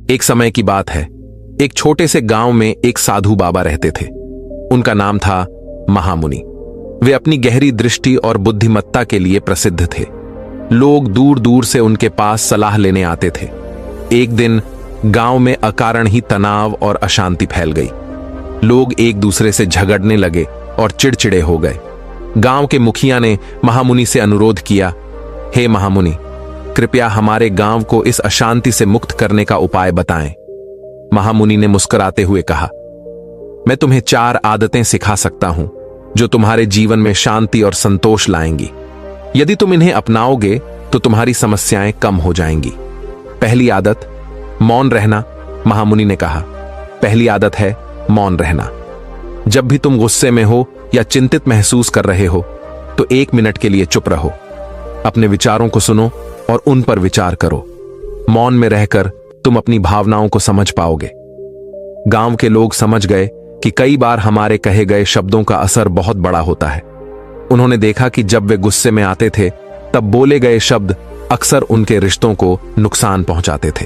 एक समय की बात है, एक छोटे से गांव में एक साधु बाबा रहते थे। उनका नाम था महामुनि। वे अपनी गहरी दृष्टि और बुद्धिमत्ता के लिए प्रसिद्ध थे। लोग दूर दूर से उनके पास सलाह लेने आते थे। एक दिन गांव में अकारण ही तनाव और अशांति फैल गई। लोग एक दूसरे से झगड़ने लगे और चिड़चिड़े हो गए। गांव के मुखिया ने महामुनि से अनुरोध किया, हे महामुनि, कृपया हमारे गांव को इस अशांति से मुक्त करने का उपाय बताएं। महामुनि ने मुस्कुराते हुए कहा, मैं तुम्हें 4 आदतें सिखा सकता हूं जो तुम्हारे जीवन में शांति और संतोष लाएंगी। यदि तुम इन्हें अपनाओगे तो तुम्हारी समस्याएं कम हो जाएंगी। पहली आदत, मौन रहना। महामुनि ने कहा, पहली आदत है मौन रहना। जब भी तुम गुस्से में हो या चिंतित महसूस कर रहे हो तो 1 मिनट के लिए चुप रहो। अपने विचारों को सुनो और उन पर विचार करो। मौन में रहकर तुम अपनी भावनाओं को समझ पाओगे। गांव के लोग समझ गए कि कई बार हमारे कहे गए शब्दों का असर बहुत बड़ा होता है। उन्होंने देखा कि जब वे गुस्से में आते थे तब बोले गए शब्द अक्सर उनके रिश्तों को नुकसान पहुंचाते थे।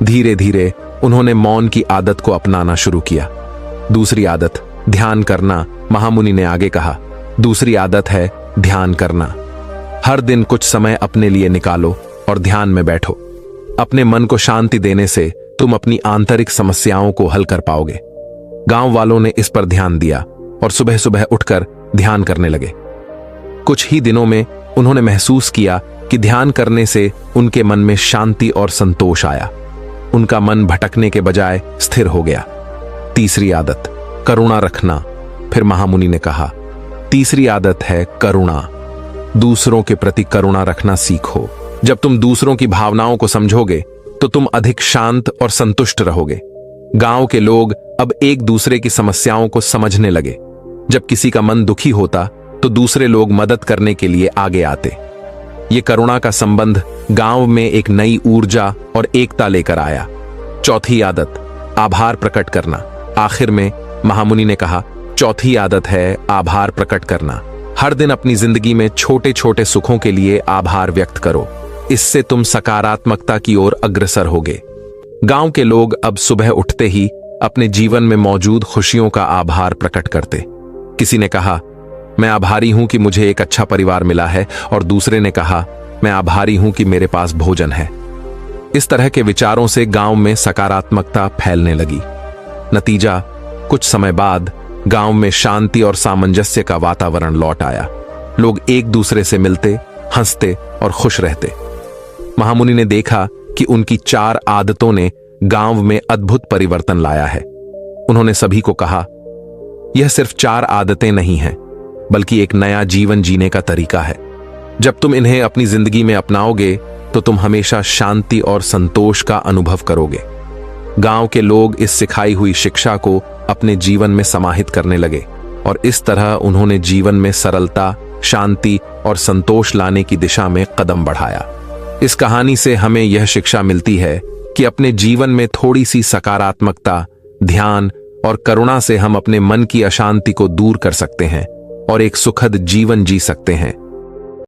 धीरे धीरे उन्होंने मौन की आदत को अपनाना शुरू किया। दूसरी आदत, ध्यान करना। महामुनि ने आगे कहा, दूसरी आदत है ध्यान करना। हर दिन कुछ समय अपने लिए निकालो और ध्यान में बैठो। अपने मन को शांति देने से तुम अपनी आंतरिक समस्याओं को हल कर पाओगे। गांव वालों ने इस पर ध्यान दिया और सुबह सुबह उठकर ध्यान करने लगे। कुछ ही दिनों में उन्होंने महसूस किया कि ध्यान करने से उनके मन में शांति और संतोष आया। उनका मन भटकने के बजाय स्थिर हो गया। तीसरी आदत, करुणा रखना। फिर महामुनि ने कहा, तीसरी आदत है करुणा। दूसरों के प्रति करुणा रखना सीखो। जब तुम दूसरों की भावनाओं को समझोगे तो तुम अधिक शांत और संतुष्ट रहोगे। गांव के लोग अब एक दूसरे की समस्याओं को समझने लगे। जब किसी का मन दुखी होता तो दूसरे लोग मदद करने के लिए आगे आते। ये करुणा का संबंध गांव में एक नई ऊर्जा और एकता लेकर आया। चौथी आदत, आभार प्रकट करना। आखिर में महामुनि ने कहा, चौथी आदत है आभार प्रकट करना। हर दिन अपनी जिंदगी में छोटे छोटे सुखों के लिए आभार व्यक्त करो। इससे तुम सकारात्मकता की ओर अग्रसर होगे। गांव के लोग अब सुबह उठते ही अपने जीवन में मौजूद खुशियों का आभार प्रकट करते। किसी ने कहा, मैं आभारी हूं कि मुझे एक अच्छा परिवार मिला है, और दूसरे ने कहा, मैं आभारी हूं कि मेरे पास भोजन है। इस तरह के विचारों से गांव में सकारात्मकता फैलने लगी। नतीजा, कुछ समय बाद गांव में शांति और सामंजस्य का वातावरण लौट आया। लोग एक दूसरे से मिलते, हंसते और खुश रहते। महामुनि ने देखा कि उनकी 4 आदतों ने गांव में अद्भुत परिवर्तन लाया है। उन्होंने सभी को कहा, यह सिर्फ 4 आदतें नहीं हैं, बल्कि एक नया जीवन जीने का तरीका है। जब तुम इन्हें अपनी जिंदगी में अपनाओगे तो तुम हमेशा शांति और संतोष का अनुभव करोगे। गांव के लोग इस सिखाई हुई शिक्षा को अपने जीवन में समाहित करने लगे और इस तरह उन्होंने जीवन में सरलता, शांति और संतोष लाने की दिशा में कदम बढ़ाया। इस कहानी से हमें यह शिक्षा मिलती है कि अपने जीवन में थोड़ी सी सकारात्मकता, ध्यान और करुणा से हम अपने मन की अशांति को दूर कर सकते हैं और एक सुखद जीवन जी सकते हैं।